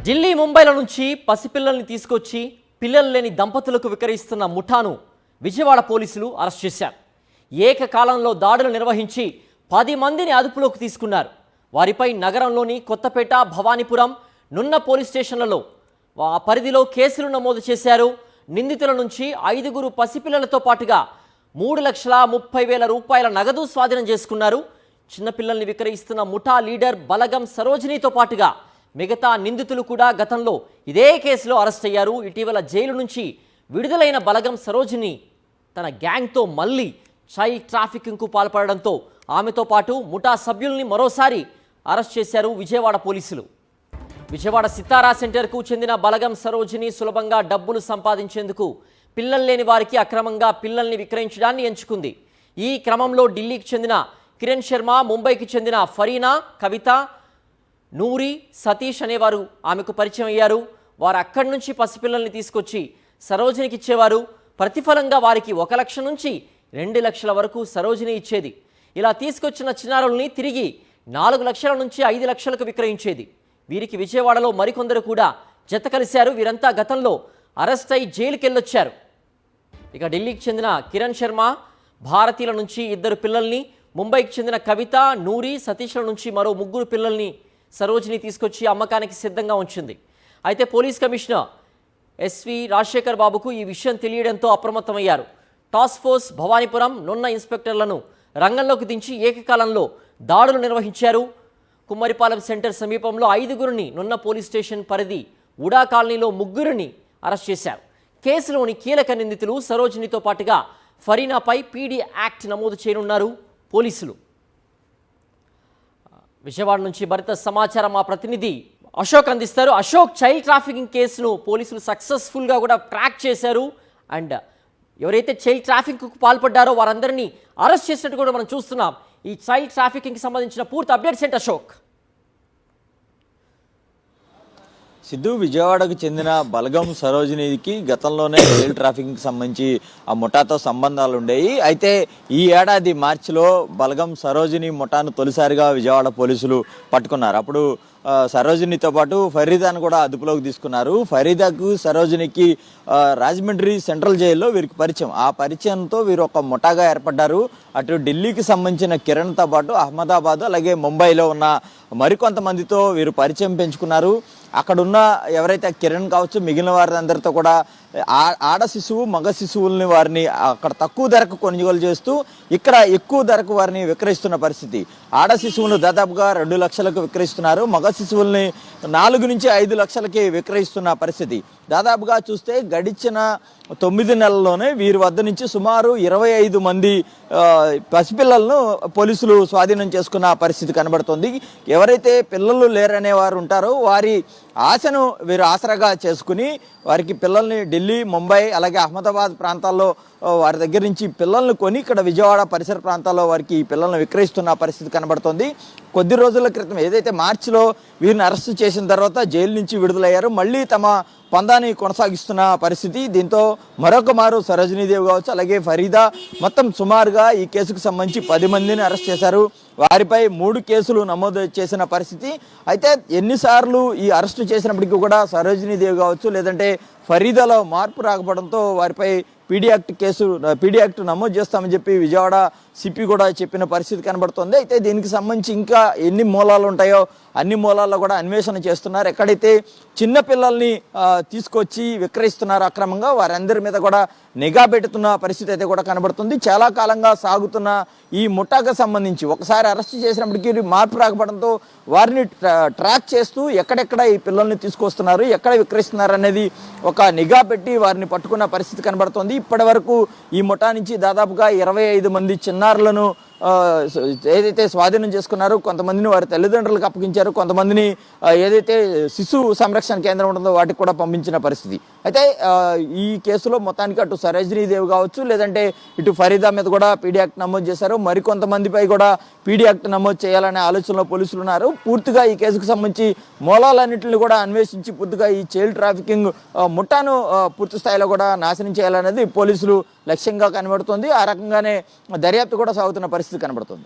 ఢిల్లీ ముంబైల నుంచి పసిపిల్లల్ని తీసుకొచ్చి పిల్లలు లేని దంపతులకు విక్రయిస్తున్న ముఠాను విజయవాడ పోలీసులు అరెస్ట్ చేశారు. ఏకకాలంలో దాడులు నిర్వహించి 10 మందిని అదుపులోకి తీసుకున్నారు. వారిపై నగరంలోని కొత్తపేట, భవానీపురం, నున్న పోలీస్ స్టేషన్లలో ఆ పరిధిలో కేసులు నమోదు చేశారు. నిందితుల నుంచి 5 పసిపిల్లలతో పాటుగా 3,30,000 రూపాయల నగదు స్వాధీనం చేసుకున్నారు. చిన్నపిల్లల్ని విక్రయిస్తున్న ముఠా లీడర్ బలగం సరోజినితో పాటుగా మిగతా నిందితులు కూడా గతంలో ఇదే కేసులో అరెస్ట్ అయ్యారు. ఇటీవల జైలు నుంచి విడుదలైన బలగం సరోజిని తన గ్యాంగ్తో మళ్ళీ చైల్డ్ ట్రాఫికింగ్కు పాల్పడడంతో ఆమెతో పాటు ముఠా సభ్యుల్ని మరోసారి అరెస్ట్ చేశారు విజయవాడ పోలీసులు. విజయవాడ సితారా సెంటర్కు చెందిన బలగం సరోజిని సులభంగా డబ్బులు సంపాదించేందుకు పిల్లలు లేని వారికి అక్రమంగా పిల్లల్ని విక్రయించడాన్ని ఎంచుకుంది. ఈ క్రమంలో ఢిల్లీకి చెందిన కిరణ్ శర్మ, ముంబైకి చెందిన ఫరీనా, కవిత, నూరి, సతీష్ అనేవారు ఆమెకు పరిచయం అయ్యారు. వారు అక్కడి నుంచి పసిపిల్లల్ని తీసుకొచ్చి సరోజినికి ఇచ్చేవారు. ప్రతిఫలంగా వారికి 1 లక్ష నుంచి 2 లక్షల వరకు సరోజిని ఇచ్చేది. ఇలా తీసుకొచ్చిన చిన్నారుల్ని తిరిగి 4 లక్షల నుంచి 5 లక్షలకు విక్రయించేది. వీరికి విజయవాడలో మరికొందరు కూడా జత కలిశారు. వీరంతా గతంలో అరెస్ట్ అయి జైలుకి వెళ్ళొచ్చారు. ఇక ఢిల్లీకి చెందిన కిరణ్ శర్మ, భారతీయుల నుంచి 2 పిల్లల్ని, ముంబైకి చెందిన కవిత, నూరి, సతీష్ల నుంచి మరో 3 పిల్లల్ని సరోజిని తీసుకొచ్చి అమ్మకానికి సిద్ధంగా ఉంచింది. అయితే పోలీస్ కమిషనర్ ఎస్వి రాజశేఖర్ బాబుకు ఈ విషయం తెలియడంతో అప్రమత్తమయ్యారు. టాస్క్ ఫోర్స్ భవానీపురం, నున్న ఇన్స్పెక్టర్లను రంగంలోకి దించి ఏకకాలంలో దాడులు నిర్వహించారు. కుమ్మరిపాలెం సెంటర్ సమీపంలో 5 నున్న పోలీస్ స్టేషన్ పరిధి ఉడా కాలనీలో 3 అరెస్ట్ చేశారు. కేసులోని కీలక నిందితులు సరోజినితో పాటుగా ఫరీనాపై పీడీ యాక్ట్ నమోదు చేయనున్నారు పోలీసులు. విజయవాడ నుంచి మరింత సమాచారం మా ప్రతినిధి అశోక్ అందిస్తారు. అశోక్, చైల్డ్ ట్రాఫికింగ్ కేసును పోలీసులు సక్సెస్ఫుల్గా కూడా ట్రాక్ చేశారు. అండ్ ఎవరైతే చైల్డ్ ట్రాఫికింగ్కు పాల్పడ్డారో వారందరినీ అరెస్ట్ చేసినట్టు కూడా మనం చూస్తున్నాం. ఈ చైల్డ్ ట్రాఫికింగ్కి సంబంధించిన పూర్తి అప్డేట్స్ ఏంటి అశోక్? సిద్ధు, విజయవాడకు చెందిన బలగం సరోజినికి గతంలోనే చైల్డ్ ట్రాఫికింగ్కి సంబంధించి ఆ ముఠాతో సంబంధాలు ఉండేవి. అయితే ఈ ఏడాది మార్చిలో బలగం సరోజిని ముఠాను తొలిసారిగా విజయవాడ పోలీసులు పట్టుకున్నారు. అప్పుడు సరోజినితో పాటు ఫరీదాను కూడా అదుపులోకి తీసుకున్నారు. ఫరీదాకు, సరోజినికి రాజమండ్రి సెంట్రల్ జైల్లో వీరికి పరిచయం. ఆ పరిచయంతో వీరు ఒక ముఠాగా ఏర్పడ్డారు. అటు ఢిల్లీకి సంబంధించిన కిరణ్తో పాటు అహ్మదాబాద్, అలాగే ముంబైలో ఉన్న మరికొంతమందితో వీరు పరిచయం పెంచుకున్నారు. అక్కడున్న ఎవరైతే కిరణ్ కావచ్చు, మిగిలిన వారందరితో కూడా ఆడ శిశువు, మగ శిశువుల్ని వారిని అక్కడ తక్కువ ధరకు కొనుగోలు చేస్తూ ఇక్కడ ఎక్కువ ధరకు వారిని విక్రయిస్తున్న పరిస్థితి. ఆడ శిశువును దాదాపుగా 2 లక్షలకు విక్రయిస్తున్నారు. మగ శిశువుల్ని 4 నుంచి 5 లక్షలకి విక్రయిస్తున్న పరిస్థితి. దాదాపుగా చూస్తే గడిచిన 9 నెలల్లోనే వీరి వద్ద నుంచి సుమారు 25 మంది పసిపిల్లలను పోలీసులు స్వాధీనం చేసుకున్న పరిస్థితి కనబడుతుంది. ఎవరైతే పిల్లలు లేరనే వారు ఉంటారో వారి ఆశను వీరు ఆసరాగా చేసుకుని వారికి పిల్లల్ని ఢిల్లీ, ముంబై, అలాగే అహ్మదాబాద్ ప్రాంతాల్లో వారి దగ్గర నుంచి పిల్లల్ని కొని ఇక్కడ విజయవాడ పరిసర ప్రాంతాల్లో వారికి ఈ పిల్లల్ని విక్రయిస్తున్న పరిస్థితి కనబడుతోంది. కొద్ది రోజుల క్రితం ఏదైతే మార్చిలో వీరిని అరెస్టు చేసిన తర్వాత జైలు నుంచి విడుదలయ్యారు, మళ్ళీ తమ పందాన్ని కొనసాగిస్తున్న పరిస్థితి. దీంతో మరొక మారు సరోజినీదేవి కావచ్చు, అలాగే ఫరీదా, మొత్తం సుమారుగా ఈ కేసుకు సంబంధించి 10 మందిని అరెస్ట్ చేశారు. వారిపై 3 కేసులు నమోదు చేసిన పరిస్థితి. అయితే ఎన్నిసార్లు ఈ అరెస్టు చేసినప్పటికీ కూడా సరోజినీదేవి కావచ్చు, లేదంటే ఫరీదాలో మార్పు రాకపోవడంతో వారిపై పీడీ యాక్ట్ నమోదు చేస్తామని చెప్పి విజయవాడ సిపి కూడా చెప్పిన పరిస్థితి కనబడుతుంది. అయితే దీనికి సంబంధించి ఇంకా ఎన్ని మూలాలు ఉంటాయో అన్ని మూలాల్లో కూడా అన్వేషణ చేస్తున్నారు. ఎక్కడైతే చిన్న పిల్లల్ని తీసుకొచ్చి విక్రయిస్తున్నారు అక్రమంగా, వారందరి మీద కూడా నిఘా పెడుతున్న పరిస్థితి అయితే కూడా కనబడుతుంది. చాలా కాలంగా సాగుతున్న ఈ ముఠాకు సంబంధించి ఒకసారి అరెస్ట్ చేసినప్పటికీ మార్పు రాకపోవడంతో వారిని ట్రాక్ చేస్తూ ఎక్కడెక్కడ ఈ పిల్లల్ని తీసుకొస్తున్నారు, ఎక్కడ విక్రయిస్తున్నారు అనేది ఒక నిఘా పెట్టి వారిని పట్టుకున్న పరిస్థితి కనబడుతోంది. ఇప్పటి వరకు ఈ ముఠా నుంచి దాదాపుగా 25 మంది చిన్నారులను ఏదైతే స్వాధీనం చేసుకున్నారో, కొంతమందిని వారి తల్లిదండ్రులకు అప్పగించారు, కొంతమందిని ఏదైతే శిశు సంరక్షణ కేంద్రం ఉంటుందో వాటికి కూడా పంపించిన పరిస్థితి. అయితే ఈ కేసులో మొత్తానికి అటు సరోజినీదేవి కావచ్చు, లేదంటే ఇటు ఫరీదా మీద కూడా పీడీ యాక్ట్ నమోదు చేశారు. మరికొంతమందిపై కూడా పీడీ యాక్ట్ నమోదు చేయాలనే ఆలోచనలో పోలీసులు ఉన్నారు. పూర్తిగా ఈ కేసుకు సంబంధించి మూలాలన్నింటినీ కూడా అన్వేషించి పూర్తిగా ఈ చైల్డ్ ట్రాఫికింగ్ ముఠాను పూర్తి స్థాయిలో కూడా నాశనం చేయాలనేది పోలీసులు లక్ష్యంగా కనబడుతుంది. ఆ రకంగానే దర్యాప్తు కూడా సాగుతున్న పరిస్థితి కనబడుతుంది.